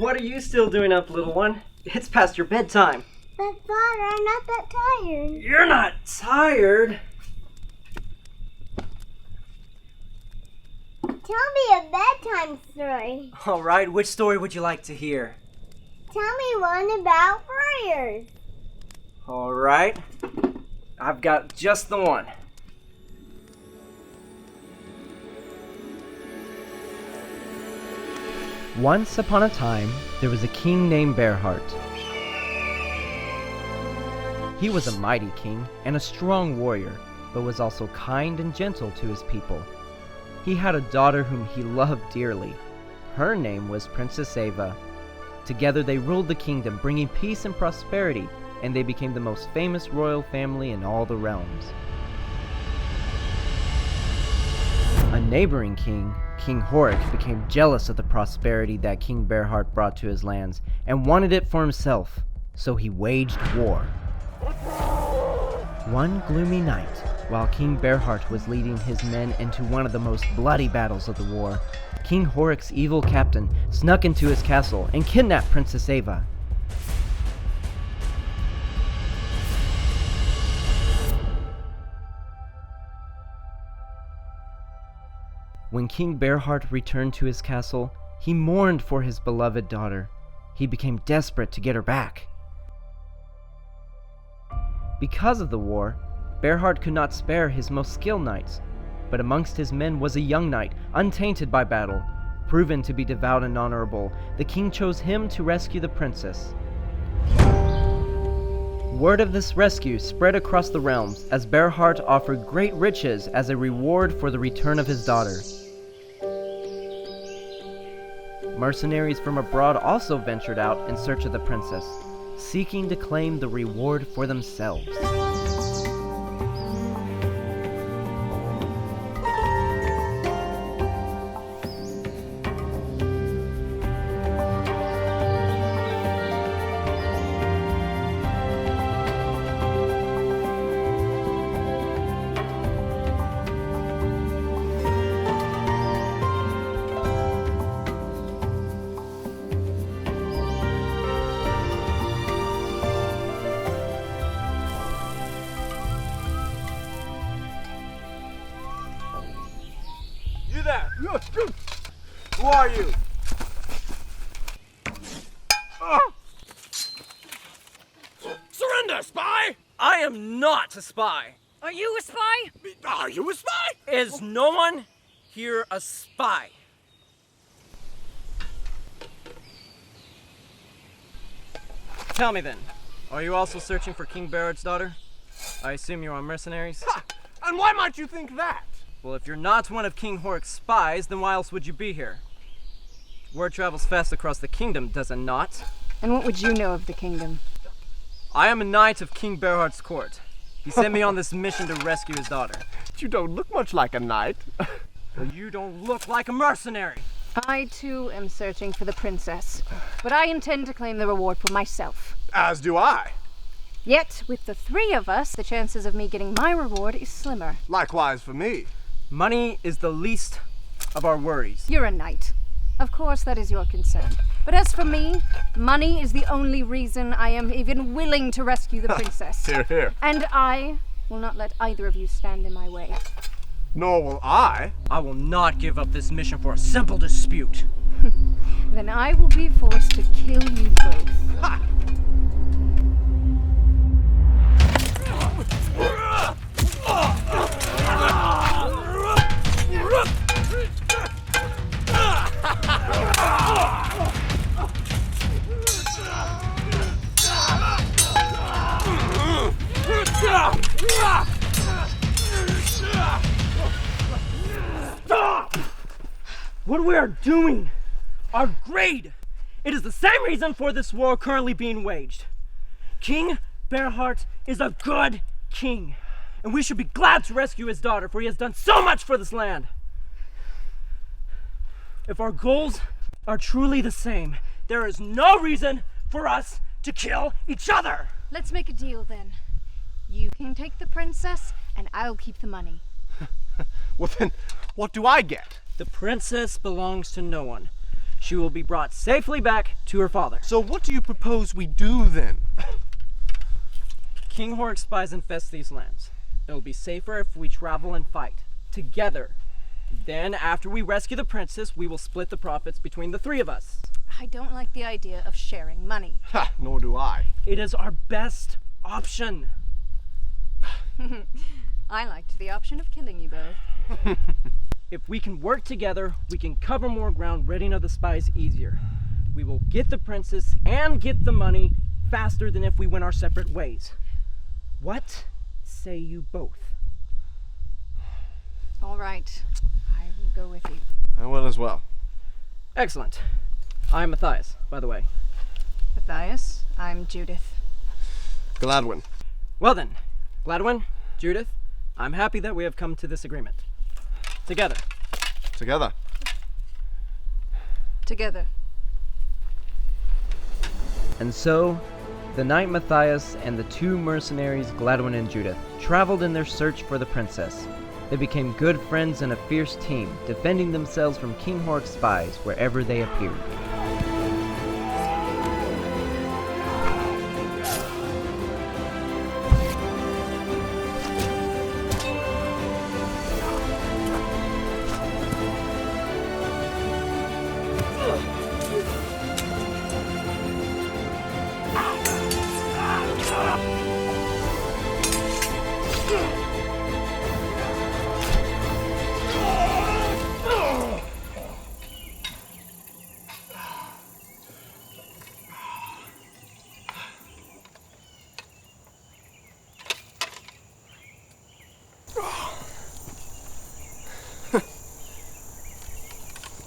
What are you still doing up, little one? It's past your bedtime. But Father, I'm not that tired. You're not tired? Tell me a bedtime story. All right, which story would you like to hear? Tell me one about warriors. All right, I've got just the one. Once upon a time, there was a king named Bherhart. He was a mighty king and a strong warrior, but was also kind and gentle to his people. He had a daughter whom he loved dearly. Her name was Princess Eva. Together they ruled the kingdom, bringing peace and prosperity, and they became the most famous royal family in all the realms. A neighboring king, King Horik, became jealous of the prosperity that King Bherhart brought to his lands and wanted it for himself, so he waged war. One gloomy night, while King Bherhart was leading his men into one of the most bloody battles of the war, King Horik's evil captain snuck into his castle and kidnapped Princess Eva. When King Bherhart returned to his castle, he mourned for his beloved daughter. He became desperate to get her back. Because of the war, Bherhart could not spare his most skilled knights, but amongst his men was a young knight, untainted by battle. Proven to be devout and honorable, the king chose him to rescue the princess. Word of this rescue spread across the realms as Bherhart offered great riches as a reward for the return of his daughter. Mercenaries from abroad also ventured out in search of the princess, seeking to claim the reward for themselves. Who are you? Surrender, spy! I am not a spy! Are you a spy? Are you a spy? Is no one here a spy? Tell me then, are you also searching for King Bherhart's daughter? I assume you're on mercenaries? Ha! And why might you think that? Well, if you're not one of King Horik's spies, then why else would you be here? Word travels fast across the kingdom, does it not? And what would you know of the kingdom? I am a knight of King Bherhart's court. He sent me on this mission to rescue his daughter. You don't look much like a knight. Well, you don't look like a mercenary. I too am searching for the princess, but I intend to claim the reward for myself. As do I. Yet, with the three of us, the chances of me getting my reward is slimmer. Likewise for me. Money is the least of our worries. You're a knight. Of course, that is your concern. But as for me, money is the only reason I am even willing to rescue the princess. Hear, hear. And I will not let either of you stand in my way. Nor will I. I will not give up this mission for a simple dispute. Then I will be forced to kill you both. Ha! Stop! What we are doing are great! It is the same reason for this war currently being waged. King Bherhart is a good king, and we should be glad to rescue his daughter, for he has done so much for this land. If our goals are truly the same, there is no reason for us to kill each other. Let's make a deal then. You can take the princess, and I'll keep the money. Well then, what do I get? The princess belongs to no one. She will be brought safely back to her father. So what do you propose we do then? King Hork spies infest these lands. It'll be safer if we travel and fight together. Then, after we rescue the princess, we will split the profits between the three of us. I don't like the idea of sharing money. Ha, nor do I. It is our best option. I liked the option of killing you both. If we can work together, we can cover more ground, ridding of the spies easier. We will get the princess and get the money faster than if we went our separate ways. What say you both? All right, I will go with you. I will as well. Excellent. I'm Matthias, by the way. Matthias, I'm Judith. Gladwin. Well then, Gladwin, Judith, I'm happy that we have come to this agreement. Together. Together. Together. And so, the knight Matthias and the two mercenaries, Gladwin and Judith, traveled in their search for the princess. They became good friends and a fierce team, defending themselves from King Hork's spies wherever they appeared.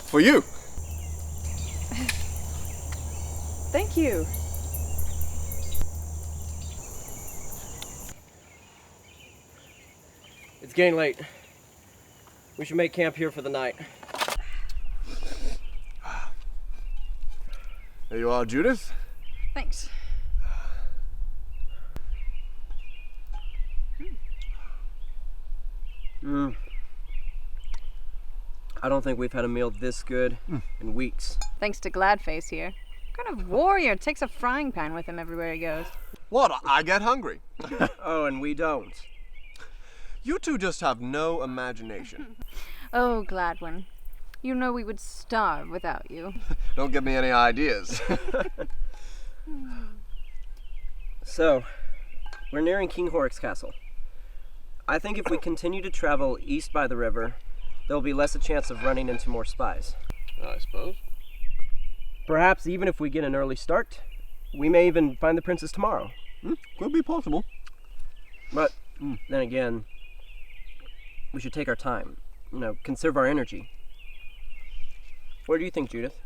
For you. Thank you. It's getting late. We should make camp here for the night. There you are, Judith. Thanks. I don't think we've had a meal this good in weeks. Thanks to Gladface here. What kind of warrior takes a frying pan with him everywhere he goes? What? I get hungry. Oh, and we don't. You two just have no imagination. Oh, Gladwin. You know we would starve without you. Don't give me any ideas. So, we're nearing King Hork's castle. I think if we continue to travel east by the river, there'll be less a chance of running into more spies. I suppose. Perhaps even if we get an early start, we may even find the princess tomorrow. Could be possible. But then again, we should take our time, conserve our energy. What do you think, Judith?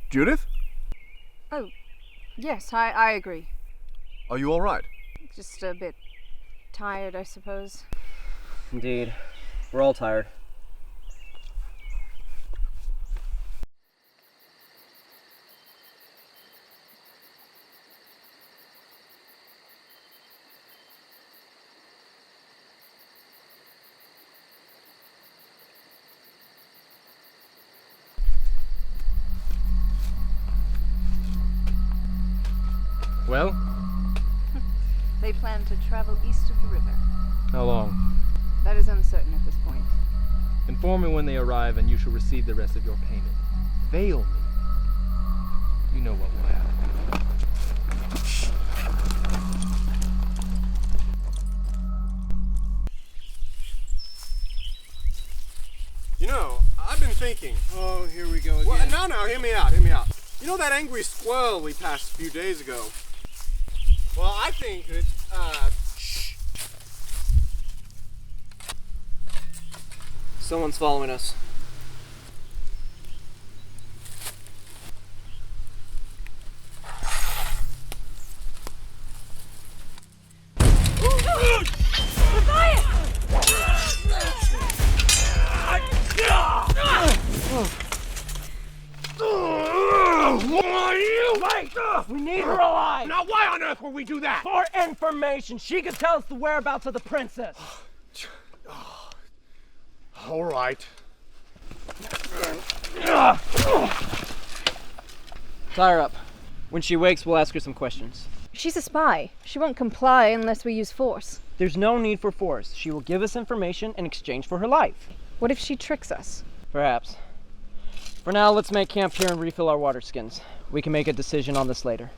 Judith? Oh, yes, I agree. Are you all right? Just a bit tired, I suppose. Indeed. We're all tired. Well, They plan to travel east of the river. how long? That is uncertain at this point. Inform me when they arrive and you shall receive the rest of your payment. Fail me. You know what will happen. You know, I've been thinking. Oh, here we go again. Well, no, hear me out. You know that angry squirrel we passed a few days ago? Well, I think that, shh. Someone's following us. We need her alive! Now, why on earth would we do that? For information! She could tell us the whereabouts of the princess! All right. Tie her up. When she wakes, we'll ask her some questions. She's a spy. She won't comply unless we use force. There's no need for force. She will give us information in exchange for her life. What if she tricks us? Perhaps. For now, let's make camp here and refill our water skins. We can make a decision on this later.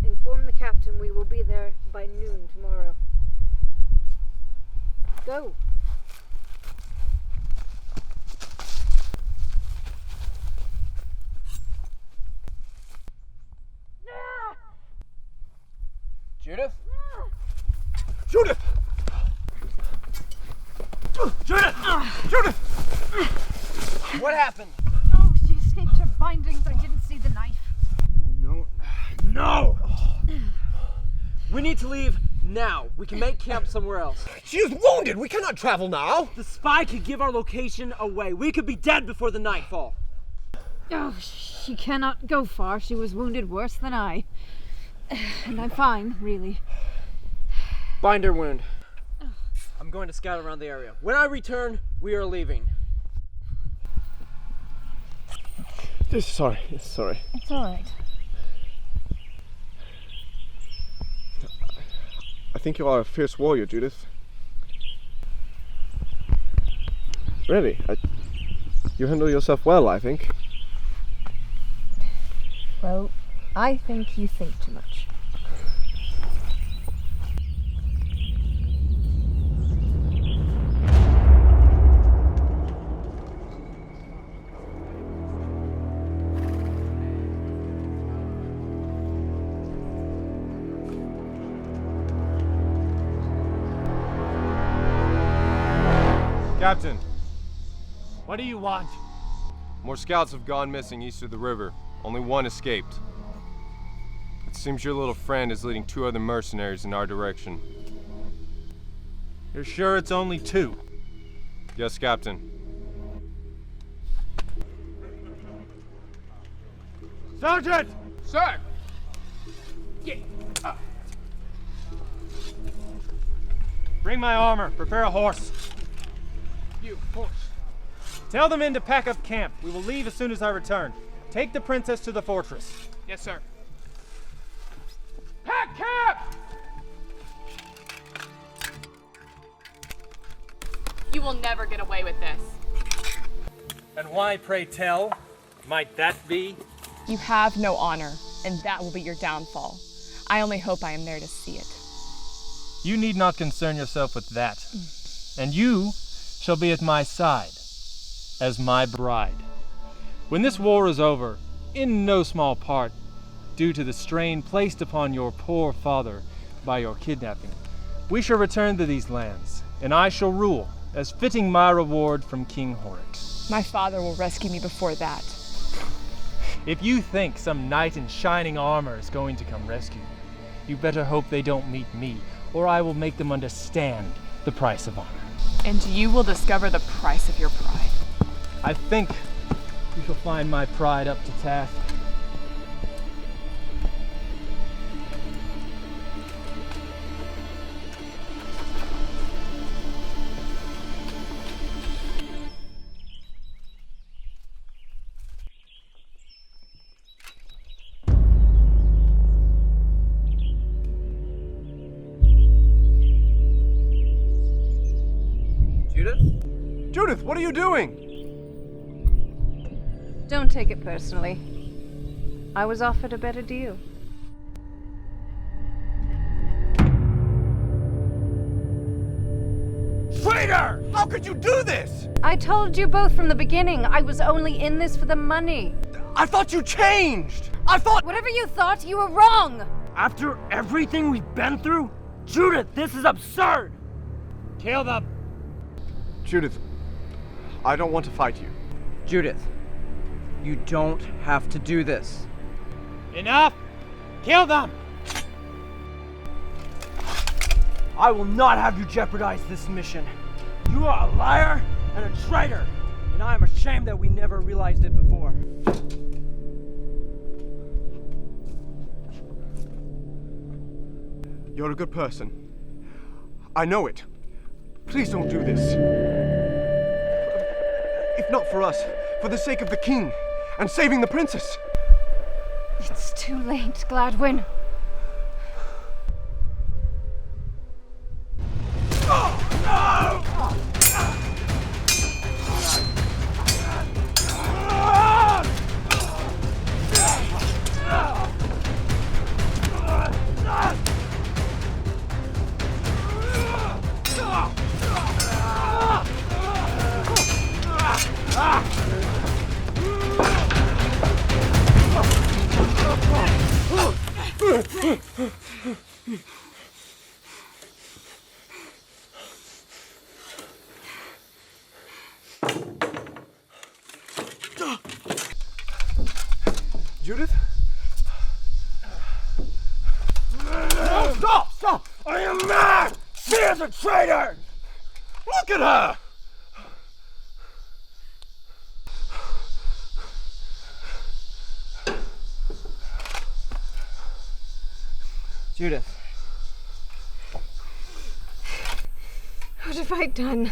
Inform the captain we will be there by noon tomorrow. Go. Judith? Judith! Judith! Judith! What happened? Oh, she escaped her bindings. I didn't see the knife. No! We need to leave now. We can make camp somewhere else. She is wounded! We cannot travel now! The spy could give our location away. We could be dead before the nightfall. Oh, she cannot go far. She was wounded worse than I. And I'm fine, really. Bind her wound. I'm going to scout around the area. When I return, we are leaving. Sorry. It's all right. I think you are a fierce warrior, Judith. Really? You handle yourself well, I think. Well, I think you think too much. Captain, what do you want? More scouts have gone missing east of the river. Only one escaped. It seems your little friend is leading 2 other mercenaries in our direction. You're sure it's only 2? Yes, Captain. Sergeant! Sir! Bring my armor. Prepare a horse. You horse. Tell the men to pack up camp. We will leave as soon as I return. Take the princess to the fortress. Yes, sir. Pack camp! You will never get away with this. And why, pray tell, might that be? You have no honor, and that will be your downfall. I only hope I am there to see it. You need not concern yourself with that. And you shall be at my side as my bride. When this war is over, in no small part due to the strain placed upon your poor father by your kidnapping, we shall return to these lands, and I shall rule as fitting my reward from King Horrocks. My father will rescue me before that. If you think some knight in shining armor is going to come rescue you, you better hope they don't meet me, or I will make them understand the price of honor. And you will discover the price of your pride. I think you shall find my pride up to task. Judith, what are you doing? Don't take it personally. I was offered a better deal. Traitor! How could you do this? I told you both from the beginning, I was only in this for the money. I thought you changed. I thought... Whatever you thought, you were wrong! After everything we've been through? Judith, this is absurd! Kill them! Judith, I don't want to fight you. Judith, you don't have to do this. Enough! Kill them! I will not have you jeopardize this mission. You are a liar and a traitor, and I am ashamed that we never realized it before. You're a good person. I know it. Please don't do this. If not for us, for the sake of the king and saving the princess. It's too late, Gladwin. Judith? No, stop! Stop! I am mad! She is a traitor! Look at her! Judith. What have I done?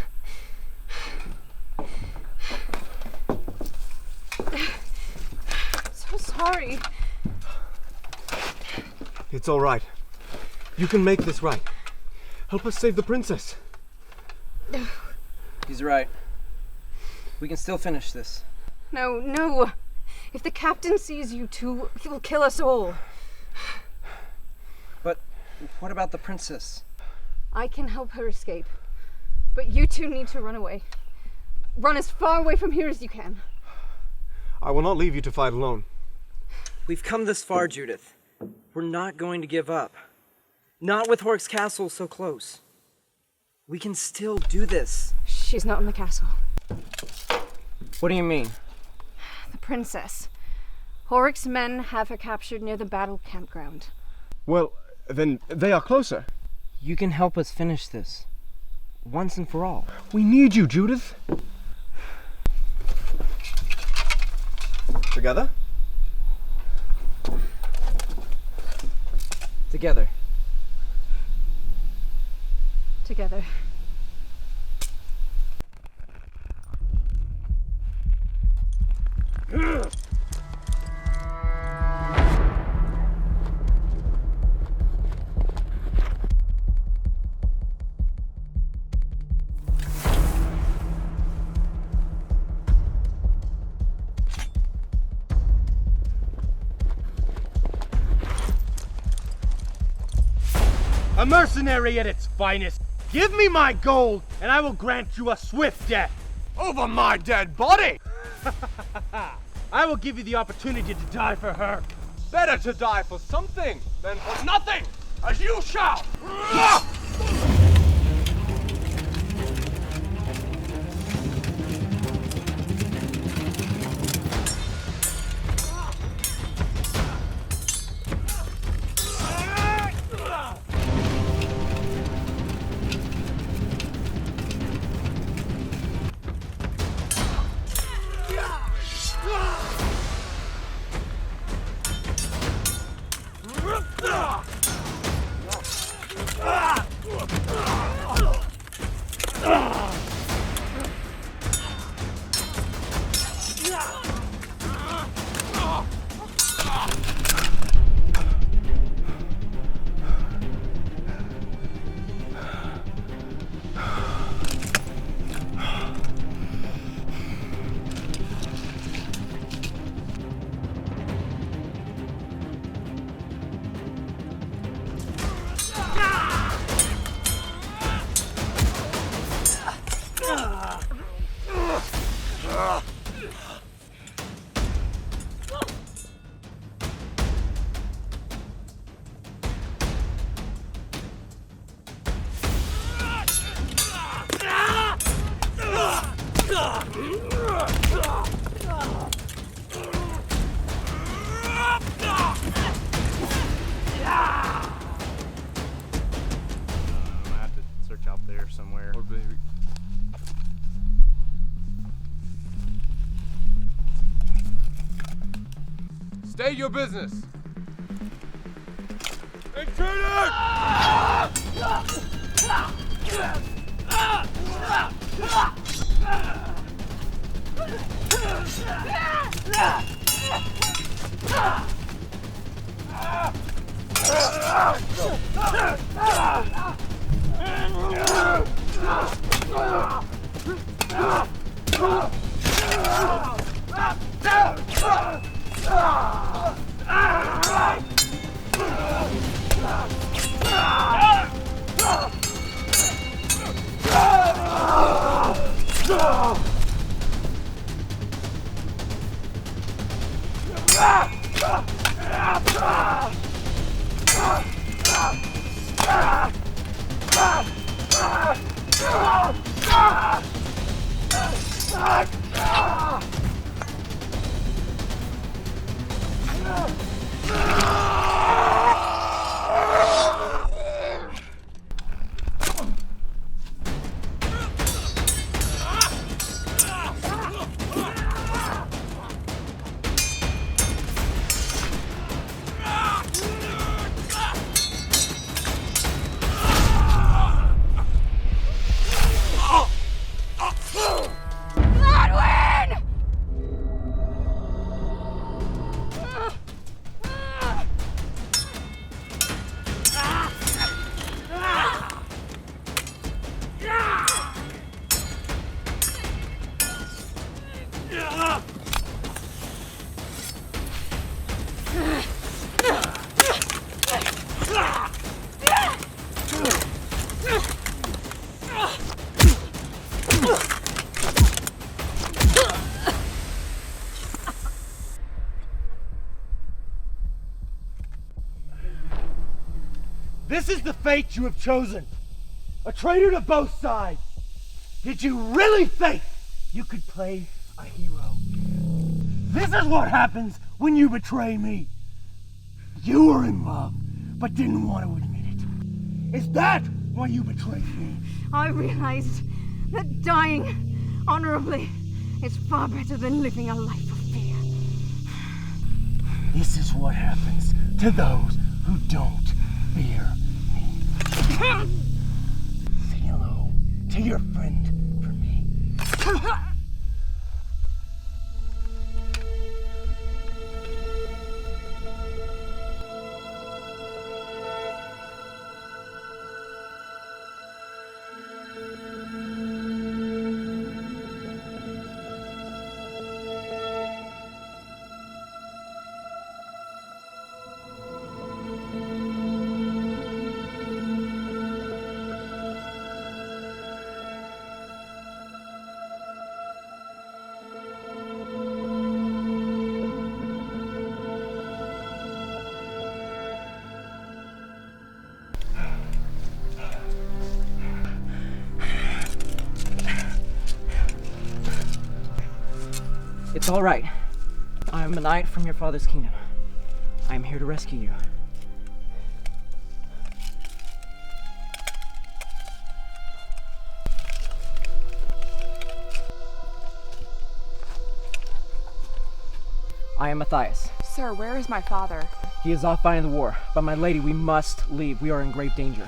So sorry. It's all right. You can make this right. Help us save the princess. He's right. We can still finish this. No, no. If the captain sees you two, he will kill us all. But what about the princess? I can help her escape. But you two need to run away. Run as far away from here as you can. I will not leave you to fight alone. We've come this far, Judith. We're not going to give up. Not with Hork's castle so close. We can still do this. She's not in the castle. What do you mean? The princess. Horik's men have her captured near the battle campground. Well, then they are closer. You can help us finish this. Once and for all. We need you, Judith. Together? Together. Together. A mercenary at its finest. Give me my gold, and I will grant you a swift death. Over my dead body! I will give you the opportunity to die for her. Better to die for something than for nothing, as you shall! I have to search out there somewhere. Or baby. State your business. Intruder! This is the fate you have chosen. A traitor to both sides. Did you really think you could play a hero? This is what happens when you betray me. You were in love, but didn't want to admit it. Is that why you betrayed me? I realized that dying honorably is far better than living a life of fear. This is what happens to those who don't fear me. Say hello to your friend for me. It's all right. I am a knight from your father's kingdom. I am here to rescue you. I am Matthias. Sir, where is my father? He is off fighting the war, but my lady, we must leave. We are in grave danger.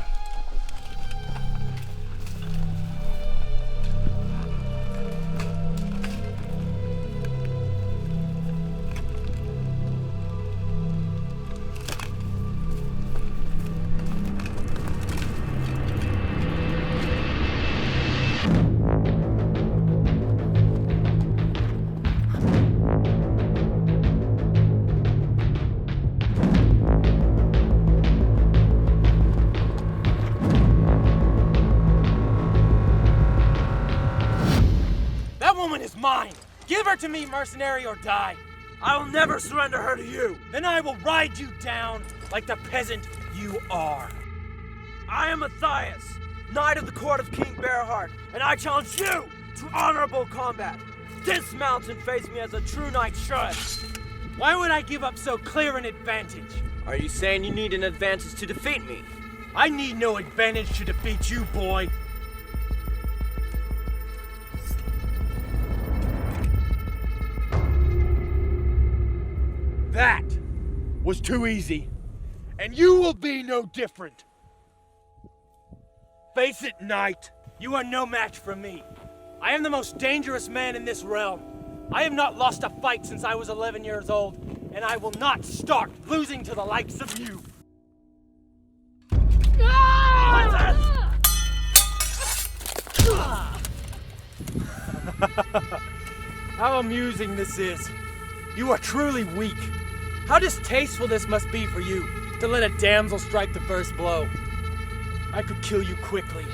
Mine! Give her to me, mercenary, or die! I will never surrender her to you! Then I will ride you down like the peasant you are! I am Matthias, knight of the court of King Bherhart, and I challenge you to honorable combat! dismount and face me as a true knight should. Why would I give up so clear an advantage? Are you saying you need an advantage to defeat me? I need no advantage to defeat you, boy. That was too easy, and you will be no different. Face it, knight, you are no match for me. I am the most dangerous man in this realm. I have not lost a fight since I was 11 years old, and I will not start losing to the likes of you. How amusing this is. You are truly weak. How distasteful this must be for you, to let a damsel strike the first blow. I could kill you quickly,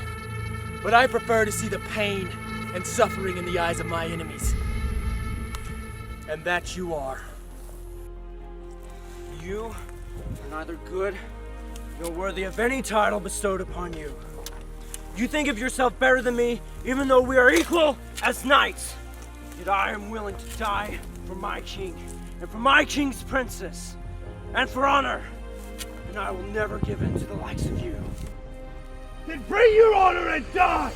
but I prefer to see the pain and suffering in the eyes of my enemies. And that you are. You are neither good nor worthy of any title bestowed upon you. You think of yourself better than me, even though we are equal as knights. Yet I am willing to die for my king, and for my king's princess, and for honor. And I will never give in to the likes of you. Then bring your honor and die!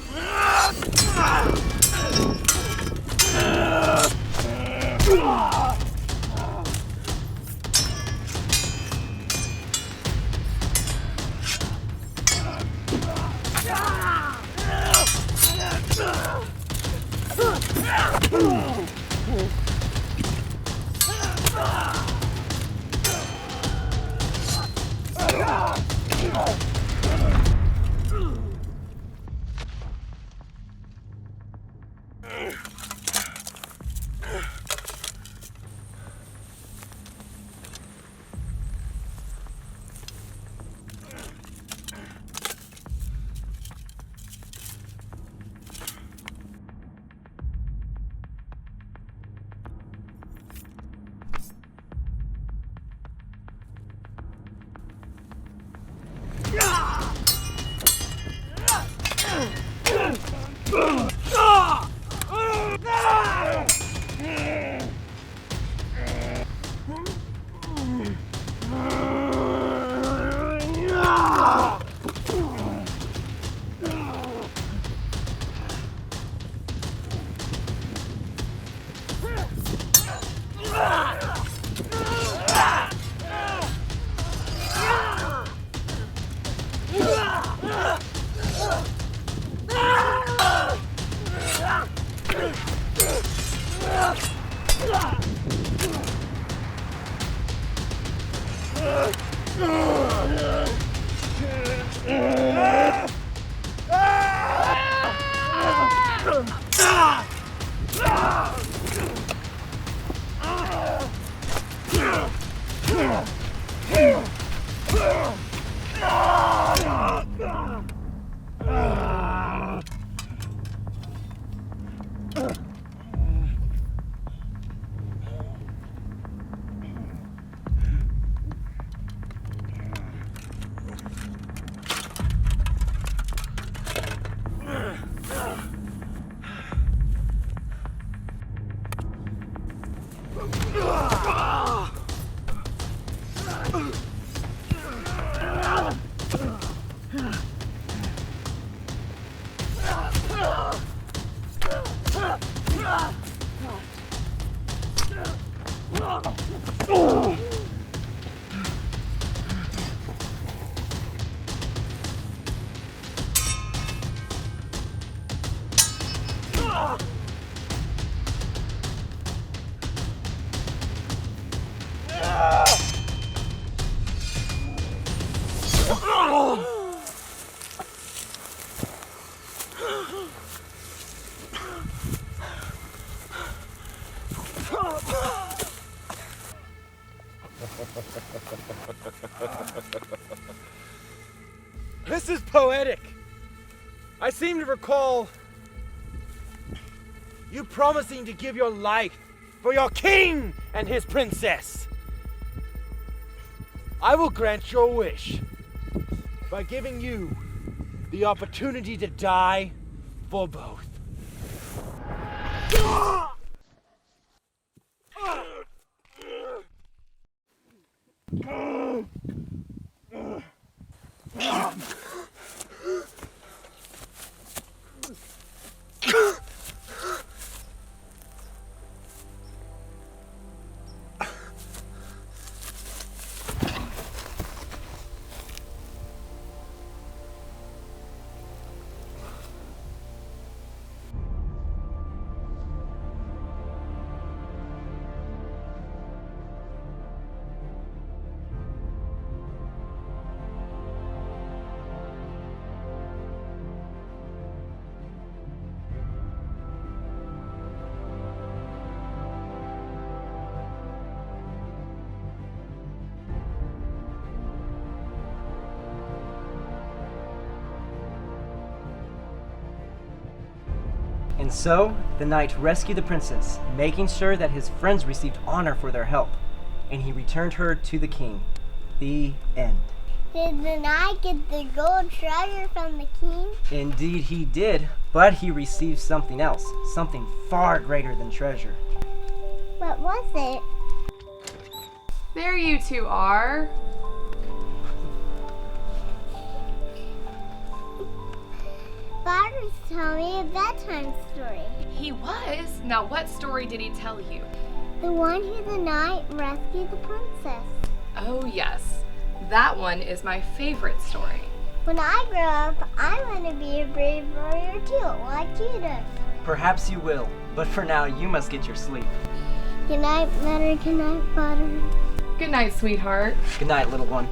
This is poetic. I seem to recall you promising to give your life for your king and his princess. I will grant your wish by giving you the opportunity to die for both. And so, the knight rescued the princess, making sure that his friends received honor for their help, and he returned her to the king. The end. Did the knight get the gold treasure from the king? Indeed he did, but he received something else, something far greater than treasure. What was it? There you two are. Father was telling me a bedtime story. He was? Now what story did he tell you? The one who the knight rescued the princess. Oh yes, that one is my favorite story. When I grow up, I want to be a brave warrior too, like you do. Perhaps you will, but for now you must get your sleep. Good night, Mother. Good night, Father. Good night, sweetheart. Good night, little one.